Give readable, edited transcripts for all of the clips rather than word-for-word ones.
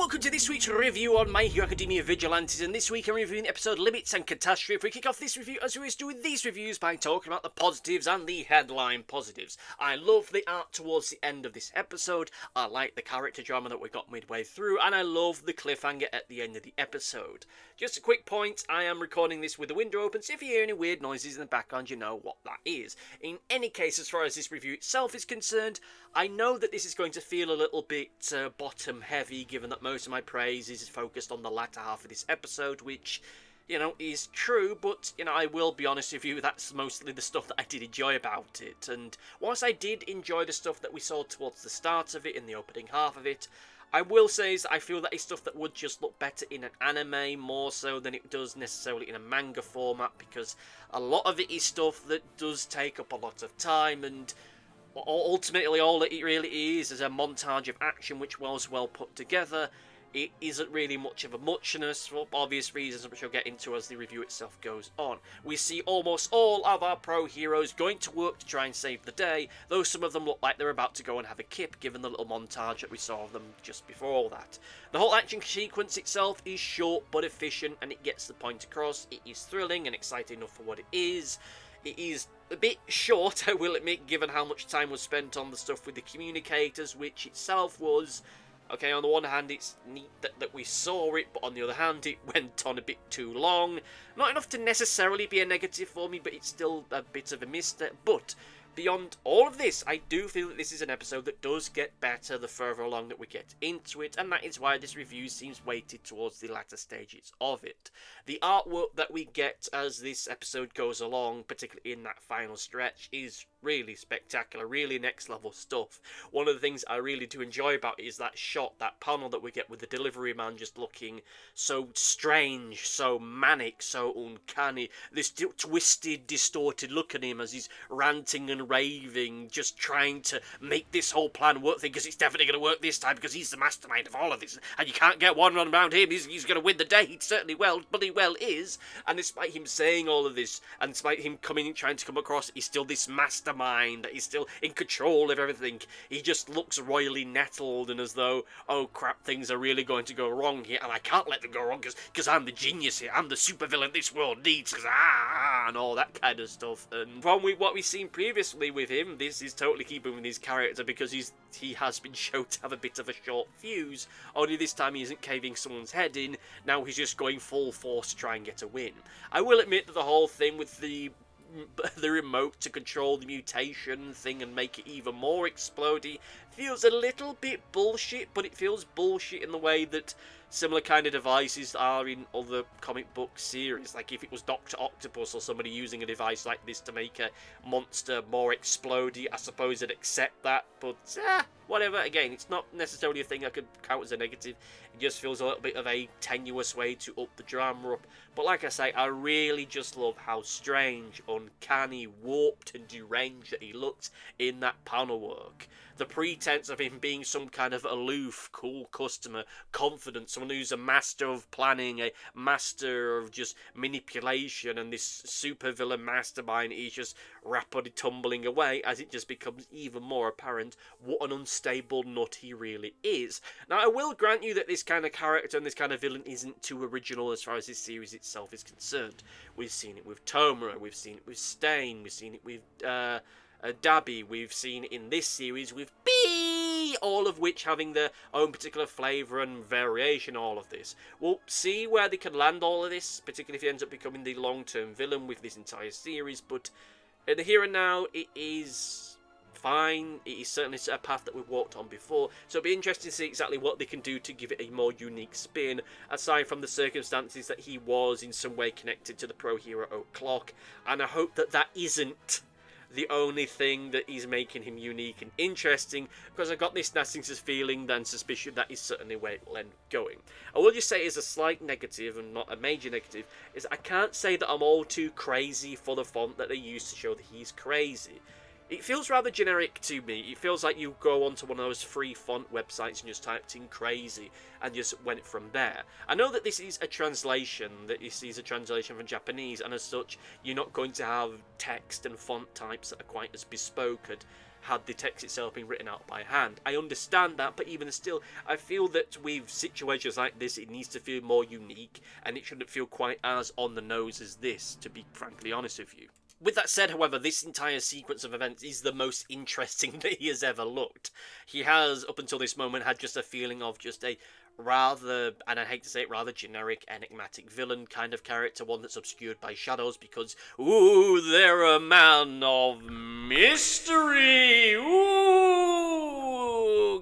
welcome to this week's review on My Hero Academia Vigilantes, and this week I'm reviewing the episode Limits and Catastrophe. We kick off this review, as we always do with these reviews, by talking about the positives and the headline positives. I love the art towards the end of this episode, I like the character drama that we got midway through, and I love the cliffhanger at the end of the episode. Just a quick point, I am recording this with the window open, so if you hear any weird noises in the background, you know what that is. In any case, as far as this review itself is concerned, I know that this is going to feel a little bit bottom heavy, given that most of my praise is focused on the latter half of this episode, which, you know, is true, but, you know, I will be honest with you, that's mostly the stuff that I did enjoy about it. And whilst I did enjoy the stuff that we saw towards the start of it, in the opening half of it, I will say is I feel that it's stuff that would just look better in an anime more so than it does necessarily in a manga format, because a lot of it is stuff that does take up a lot of time, and ultimately all it really is a montage of action which was well put together. It isn't really much of a muchness, for obvious reasons which I'll get into as the review itself goes on. We see almost all of our pro heroes going to work to try and save the day, though some of them look like they're about to go and have a kip, given the little montage that we saw of them just before all that. The whole action sequence itself is short but efficient, and it gets the point across. It is thrilling and exciting enough for what it is. It is a bit short, I will admit, given how much time was spent on the stuff with the Communicators, which itself was... okay, on the one hand, it's neat that we saw it, but on the other hand, it went on a bit too long. Not enough to necessarily be a negative for me, but it's still a bit of a misstep. But beyond all of this, I do feel that this is an episode that does get better the further along that we get into it, and that is why this review seems weighted towards the latter stages of it. The artwork that we get as this episode goes along, particularly in that final stretch, is really spectacular, really next level stuff. One of the things I really do enjoy about it is that shot, that panel that we get with the delivery man just looking so strange, so manic, so uncanny. This twisted, distorted look at him as he's ranting and raving, just trying to make this whole plan work, because it's definitely going to work this time, because he's the mastermind of all of this, and you can't get one run around him, he's going to win the day. He certainly bloody well is. And despite him saying all of this, and despite him trying to come across, he's still this mastermind, that he's still in control of everything. He just looks royally nettled, and as though, oh crap, things are really going to go wrong here, and I can't let them go wrong, because I'm the genius here, I'm the supervillain this world needs, because and all that kind of stuff. And from what we've seen previously with him, this is totally keeping with his character, because he has been shown to have a bit of a short fuse, only this time he isn't caving someone's head in, now he's just going full force to try and get a win. I will admit that the whole thing with the remote to control the mutation thing and make it even more explodey feels a little bit bullshit, but it feels bullshit in the way that similar kind of devices are in other comic book series. Like if it was Dr. Octopus or somebody using a device like this to make a monster more explodey, I suppose I'd accept that, but whatever. Again, it's not necessarily a thing I could count as a negative. It just feels a little bit of a tenuous way to up the drama up. But like I say, I really just love how strange, uncanny, warped and deranged that he looked in that panel work. The pretense of him being some kind of aloof, cool customer, confident, someone who's a master of planning, a master of just manipulation, and this supervillain mastermind is just rapidly tumbling away as it just becomes even more apparent what an unstable nut he really is. Now, I will grant you that this kind of character and this kind of villain isn't too original as far as this series itself is concerned. We've seen it with Tomura, we've seen it with Stain, we've seen it with Dabi, we've seen it in this series with B, all of which having their own particular flavour and variation, all of this. We'll see where they can land all of this, particularly if he ends up becoming the long-term villain with this entire series, but in the here and now, it is fine. It is certainly a path that we've walked on before, so it'll be interesting to see exactly what they can do to give it a more unique spin, aside from the circumstances that he was in some way connected to the Pro Hero O'Clock, and I hope that that isn't the only thing that is making him unique and interesting, because I've got this nasty feeling and suspicion that is certainly where it will end up going. I will just say, as a slight negative and not a major negative, is I can't say that I'm all too crazy for the font that they use to show that he's crazy. It feels rather generic to me. It feels like you go onto one of those free font websites and just typed in crazy and just went from there. I know that this is a translation, from Japanese, and as such, you're not going to have text and font types that are quite as bespoke as had the text itself been written out by hand. I understand that, but even still, I feel that with situations like this, it needs to feel more unique, and it shouldn't feel quite as on the nose as this, to be frankly honest with you. With that said, however, this entire sequence of events is the most interesting that he has ever looked. He has, up until this moment, had just a feeling of just a rather, and I hate to say it, rather generic, enigmatic villain kind of character, one that's obscured by shadows because, ooh, they're a man of mystery, ooh,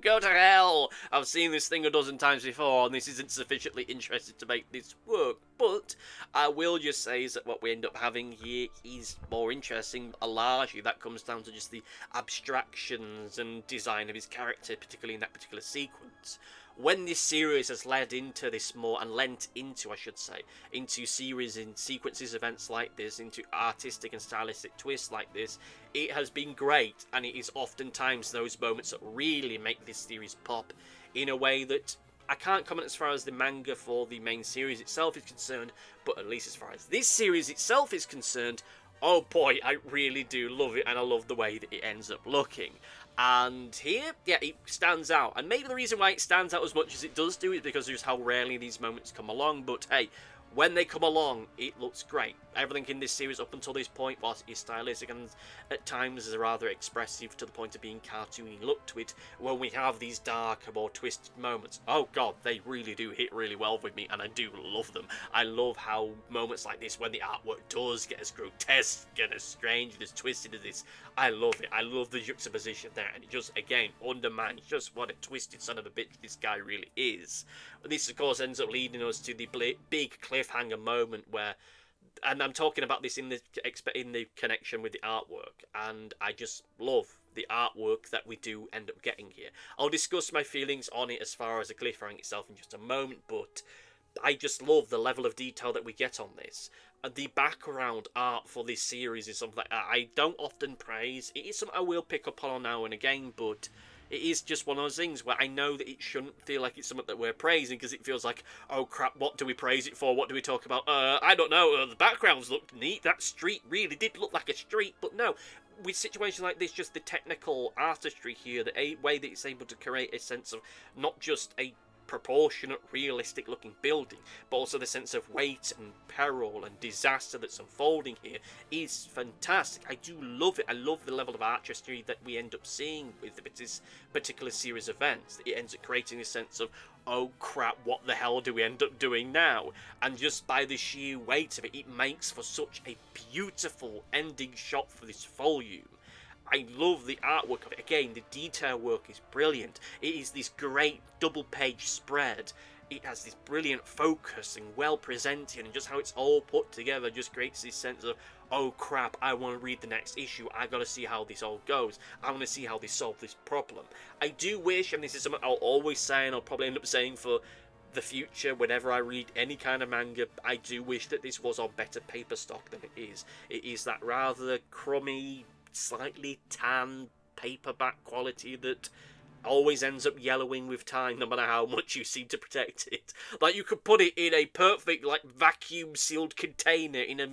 go to hell. I've seen this thing a dozen times before, and this isn't sufficiently interesting to make this work, but I will just say is that what we end up having here is more interesting. Largely, that comes down to just the abstractions and design of his character, particularly in that particular sequence. When this series has led into this more, and lent into, I should say, into series and sequences, events like this, into artistic and stylistic twists like this, it has been great, and it is oftentimes those moments that really make this series pop in a way that I can't comment as far as the manga for the main series itself is concerned, but at least as far as this series itself is concerned, oh boy, I really do love it, and I love the way that it ends up looking. And here, yeah, it stands out. And maybe the reason why it stands out as much as it does do is because of just how rarely these moments come along. But hey, when they come along, it looks great. Everything in this series up until this point, whilst it is stylistic and at times is rather expressive to the point of being cartoony look to it, when we have these darker, more twisted moments, oh god, they really do hit really well with me, and I do love them. I love how moments like this, when the artwork does get as grotesque and as strange and as twisted as this, I love it. I love the juxtaposition there, and it just, again, undermines just what a twisted son of a bitch this guy really is. This, of course, ends up leading us to the big cliffhanger moment where, and I'm talking about this in the connection with the artwork, and I just love the artwork that we do end up getting here. I'll discuss my feelings on it as far as the cliffhanger itself in just a moment, but I just love the level of detail that we get on this. The background art for this series is something that I don't often praise. It is something I will pick up on now and again, but it is just one of those things where I know that it shouldn't feel like it's something that we're praising, because it feels like, oh crap, what do we praise it for? What do we talk about? I don't know, the backgrounds looked neat, that street really did look like a street, but no. With situations like this, just the technical artistry here, the way that it's able to create a sense of not just a proportionate, realistic looking building, but also the sense of weight and peril and disaster that's unfolding here is fantastic. I do love it. I love the level of artistry that we end up seeing with this particular series of events. It ends up creating a sense of, oh crap, what the hell do we end up doing now? And just by the sheer weight of it, it makes for such a beautiful ending shot for this volume. I love the artwork of it. Again, the detail work is brilliant. It is this great double-page spread. It has this brilliant focus and well presented, and just how it's all put together just creates this sense of, oh crap, I want to read the next issue. I gotta see how this all goes. I want to see how they solve this problem. I do wish, and this is something I'll always say, and I'll probably end up saying for the future whenever I read any kind of manga, I do wish that this was on better paper stock than it is. It is that rather crummy, slightly tan paperback quality that always ends up yellowing with time, no matter how much you seem to protect it. Like, you could put it in a perfect, like, vacuum sealed container in a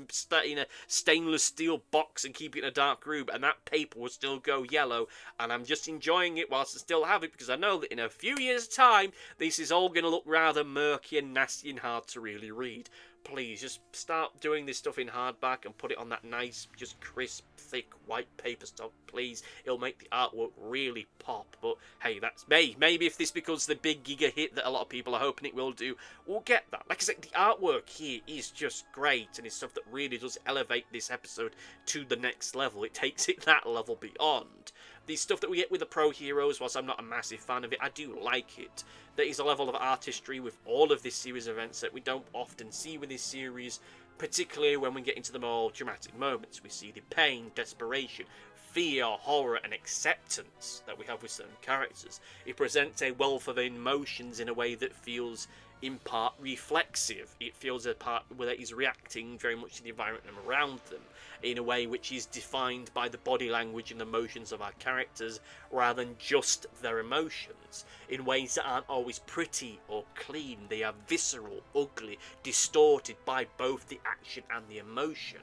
stainless steel box and keep it in a dark room, and that paper will still go yellow, and I'm just enjoying it whilst I still have it, because I know that in a few years' time this is all going to look rather murky and nasty and hard to really read. Please, just start doing this stuff in hardback and put it on that nice, just crisp, thick, white paper stock, please. It'll make the artwork really pop. But hey, that's maybe if this becomes the big giga hit that a lot of people are hoping it will do, we'll get that. Like I said, the artwork here is just great, and it's stuff that really does elevate this episode to the next level. It takes it that level beyond. The stuff that we get with the Pro Heroes, whilst I'm not a massive fan of it, I do like it. There is a level of artistry with all of this series of events that we don't often see with this series, particularly when we get into the more dramatic moments. We see the pain, desperation, fear, horror, and acceptance that we have with certain characters. It presents a wealth of emotions in a way that feels in part reflexive. It feels a part where he's reacting very much to the environment around them in a way which is defined by the body language and emotions of our characters rather than just their emotions, in ways that aren't always pretty or clean. They are visceral, ugly, distorted by both the action and the emotion.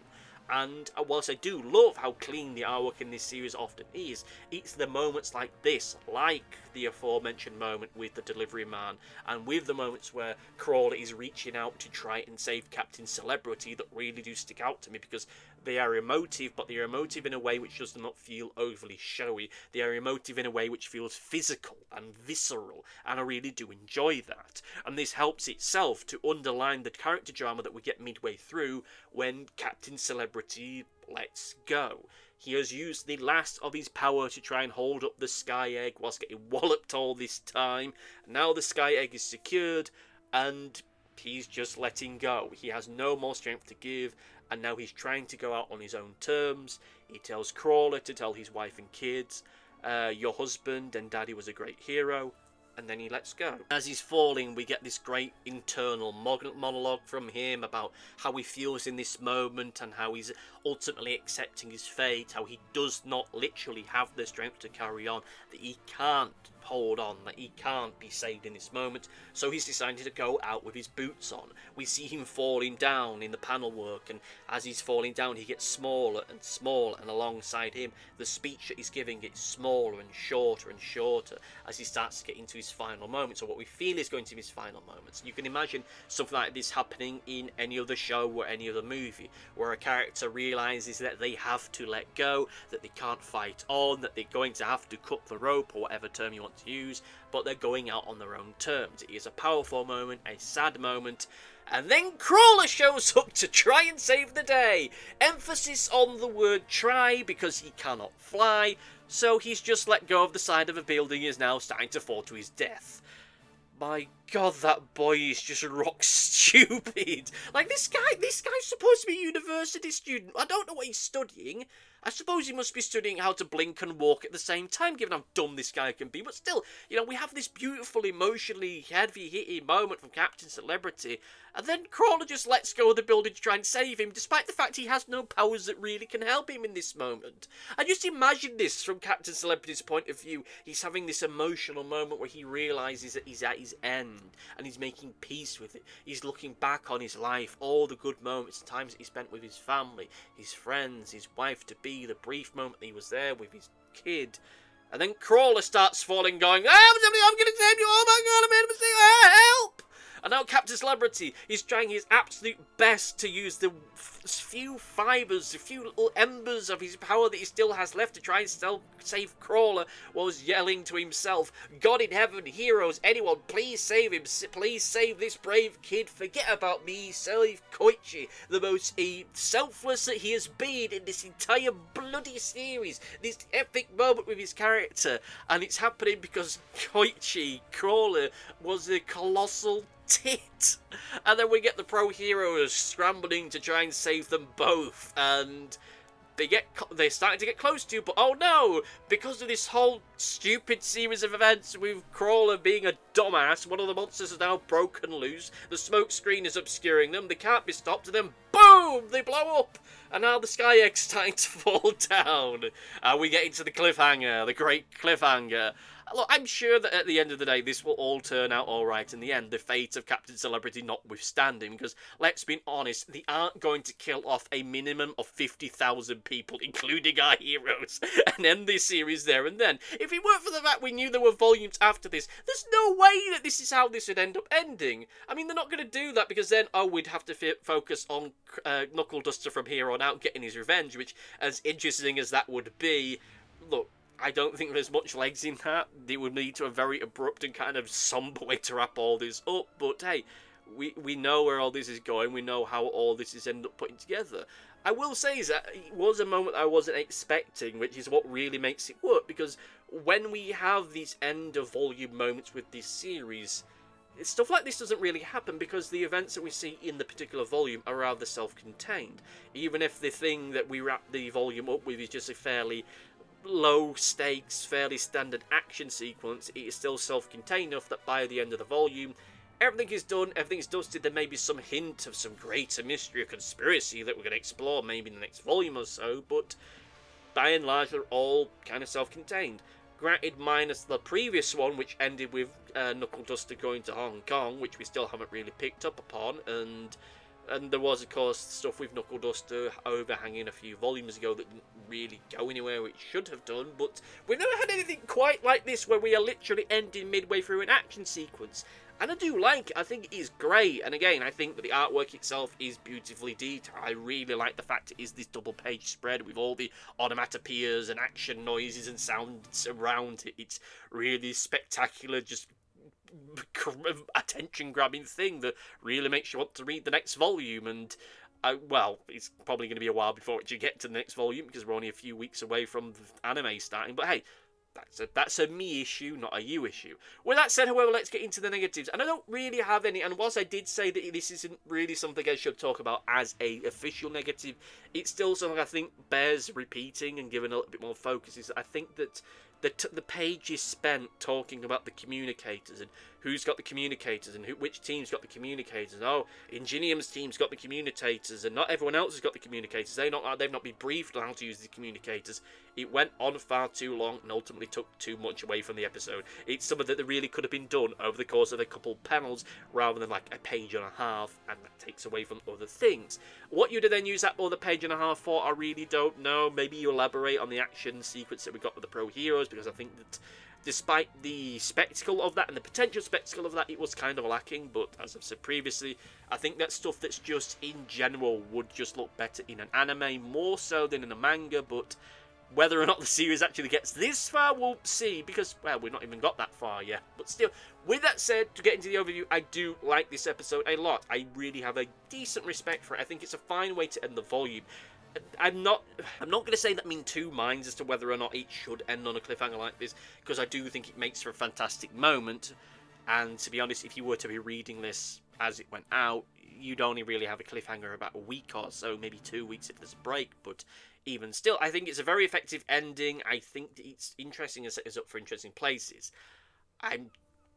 And whilst I do love how clean the artwork in this series often is, it's the moments like this, like the aforementioned moment with the delivery man, and with the moments where Crawler is reaching out to try and save Captain Celebrity, that really do stick out to me, because they are emotive, but they are emotive in a way which does not feel overly showy. They are emotive in a way which feels physical and visceral, and I really do enjoy that. And this helps itself to underline the character drama that we get midway through when Captain Celebrity lets go. He has used the last of his power to try and hold up the Sky Egg whilst getting walloped all this time. Now the Sky Egg is secured, and he's just letting go. He has no more strength to give, and now he's trying to go out on his own terms. He tells Crawler to tell his wife and kids, your husband and daddy was a great hero, and then he lets go. As he's falling, we get this great internal monologue from him about how he feels in this moment and how he's ultimately accepting his fate, how he does not literally have the strength to carry on, that he can't hold on, that he can't be saved in this moment, so he's decided to go out with his boots on. We see him falling down in the panel work, and as he's falling down he gets smaller and smaller, and alongside him the speech that he's giving gets smaller and shorter as he starts to get into his final moments, or what we feel is going to be his final moments. You can imagine something like this happening in any other show or any other movie, where a character realises that they have to let go, that they can't fight on, that they're going to have to cut the rope, or whatever term you want to use, but they're going out on their own terms. It is a powerful moment, a sad moment, and then Crawler shows up to try and save the day. Emphasis on the word try, because he cannot fly, so he's just let go of the side of a building and is now starting to fall to his death. My god, that boy is just rock stupid. Like, this guy's supposed to be a university student. I don't know what he's studying. I suppose he must be studying how to blink and walk at the same time, given how dumb this guy can be. But still, you know, we have this beautiful, emotionally heavy-hitting moment from Captain Celebrity, and then Crawler just lets go of the building to try and save him, despite the fact he has no powers that really can help him in this moment. And just imagine this from Captain Celebrity's point of view. He's having this emotional moment where he realises that he's at his end, and he's making peace with it. He's looking back on his life, all the good moments, the times that he spent with his family, his friends, his wife-to-be, the brief moment he was there with his kid. And then Crawler starts falling, going, I'm going to save you, oh my god, I made a mistake, help! And now Captain Celebrity is trying his absolute best to use the few fibres, the few little embers of his power that he still has left to try and save Crawler, while he's yelling to himself, God in heaven, heroes, anyone, please save him, please save this brave kid, forget about me, save Koichi, the most selfless that he has been in this entire bloody series, this epic moment with his character. And it's happening because Koichi, Crawler, was a colossal tit. And then we get the pro heroes scrambling to try and save them both, and they're starting to get close to, but oh no, because of this whole stupid series of events with Crawler being a dumbass, one of the monsters is now broken loose, the smoke screen is obscuring them, they can't be stopped, and then boom, they blow up, and now the Sky Egg's starting to fall down, and we get into the cliffhanger, the great cliffhanger. Look, I'm sure that at the end of the day, this will all turn out alright in the end, the fate of Captain Celebrity notwithstanding, because, let's be honest, they aren't going to kill off a minimum of 50,000 people, including our heroes, and end this series there and then. If it weren't for the fact we knew there were volumes after this, there's no way that this is how this would end up ending. I mean, they're not going to do that, because then, we'd have to focus on Knuckle Duster from here on out getting his revenge, which, as interesting as that would be, look, I don't think there's much legs in that. They would need to a very abrupt and kind of somber way to wrap all this up. But hey, we know where all this is going. We know how all this is ended up putting together. I will say is that it was a moment I wasn't expecting, which is what really makes it work. Because when we have these end of volume moments with this series, stuff like this doesn't really happen, because the events that we see in the particular volume are rather self-contained. Even if the thing that we wrap the volume up with is just a fairly low stakes, fairly standard action sequence, it is still self-contained enough that by the end of the volume, everything is done, everything is dusted. There may be some hint of some greater mystery or conspiracy that we're going to explore maybe in the next volume or so, but by and large they're all kind of self-contained. Granted, minus the previous one, which ended with Knuckle Duster going to Hong Kong, which we still haven't really picked up upon, and there was, of course, stuff with Knuckle Duster overhanging a few volumes ago that didn't really go anywhere, which should have done, but we've never had anything quite like this where we are literally ending midway through an action sequence. And I do like it. I think it is great. And again, I think that the artwork itself is beautifully detailed. I really like the fact it is this double-page spread with all the onomatopoeias and action noises and sounds around it. It's really spectacular, just attention-grabbing thing that really makes you want to read the next volume. And well, it's probably going to be a while before you get to the next volume because we're only a few weeks away from the anime starting. But hey, that's a me issue, not a you issue. With that said, however, let's get into the negatives. And I don't really have any, and whilst I did say that this isn't really something I should talk about as a official negative, it's still something I think bears repeating and giving a little bit more focus. Is I think that the page is spent talking about the communicators and who's got the communicators and which team's got the communicators. Oh, Ingenium's team's got the communicators and not everyone else has got the communicators. They've not been briefed on how to use the communicators. It went on far too long and ultimately took too much away from the episode. It's something that really could have been done over the course of a couple panels rather than like a page and a half, and that takes away from other things. What you'd then use that other page and a half for, I really don't know. Maybe you elaborate on the action sequence that we got with the pro heroes, because I think that despite the spectacle of that and the potential spectacle of that, it was kind of lacking. But as I've said previously, I think that stuff that's just in general would just look better in an anime more so than in a manga. But whether or not the series actually gets this far, we'll see, because, well, we've not even got that far yet. But still, with that said, to get into the overview, I do like this episode a lot. I really have a decent respect for it. I think it's a fine way to end the volume. I'm not going to say that I'm in two minds as to whether or not it should end on a cliffhanger like this, because I do think it makes for a fantastic moment. And to be honest, if you were to be reading this as it went out, you'd only really have a cliffhanger about a week or so, maybe 2 weeks if there's a break. But even still, I think it's a very effective ending. I think that it's interesting and set us up for interesting places. I'm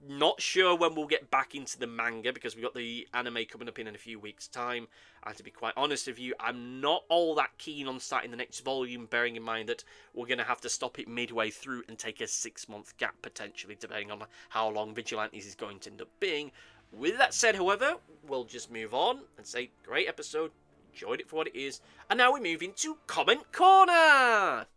not sure when we'll get back into the manga, because we've got the anime coming up in a few weeks' time. And to be quite honest with you, I'm not all that keen on starting the next volume, bearing in mind that we're going to have to stop it midway through and take a 6-month gap, potentially, depending on how long Vigilantes is going to end up being. With that said, however, we'll just move on and say, great episode, enjoyed it for what it is, and now we move into Comment Corner!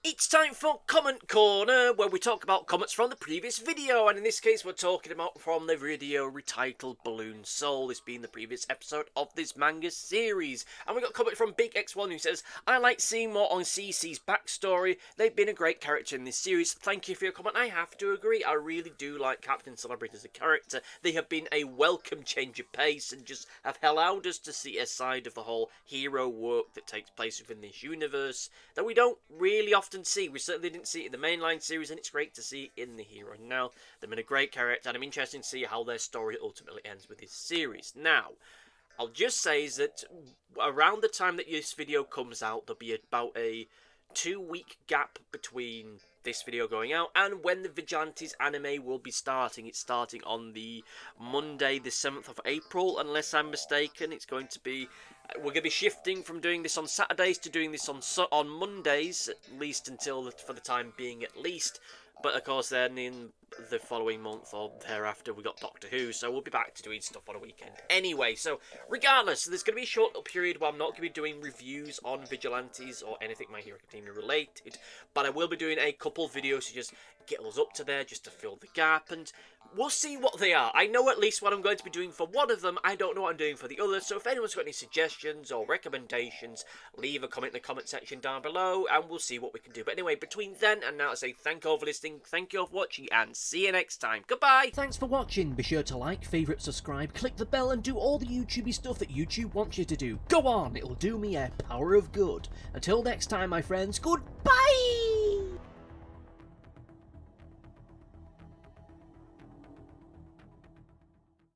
It's time for Comment Corner, where we talk about comments from the previous video, and in this case we're talking about from the video retitled Balloon Soul, this being the previous episode of this manga series. And we got a comment from Big X1 who says, I like seeing more on CC's backstory, they've been a great character in this series. Thank you for your comment. I have to agree, I really do like Captain Celebrity as a character. They have been a welcome change of pace and just have allowed us to see a side of the whole hero work that takes place within this universe that we don't really often see. We certainly didn't see it in the mainline series, and it's great to see it in the hero. Now, they've been a great character, and I'm interested to see how their story ultimately ends with this series. Now, I'll just say is that around the time that this video comes out, there'll be about a 2-week gap between this video going out and when the Vigilantes anime will be starting. It's starting on the Monday, the 7th of April, unless I'm mistaken. It's going to be, we're going to be shifting from doing this on Saturdays to doing this on Mondays, at least until, for the time being at least. But of course then in the following month or thereafter we got Doctor Who, so we'll be back to doing stuff on a weekend anyway. So regardless, there's going to be a short little period where I'm not going to be doing reviews on Vigilantes or anything My Hero Academia related, but I will be doing a couple videos to just get us up to there, just to fill the gap, and we'll see what they are. I know at least what I'm going to be doing for one of them. I don't know what I'm doing for the other, so if anyone's got any suggestions or recommendations, leave a comment in the comment section down below, and we'll see what we can do. But anyway, between then and now, I say thank you all for listening, thank you all for watching, and see you next time. Goodbye! Thanks for watching. Be sure to like, favourite, subscribe, click the bell, and do all the YouTubey stuff that YouTube wants you to do. Go on, it'll do me a power of good. Until next time, my friends, goodbye!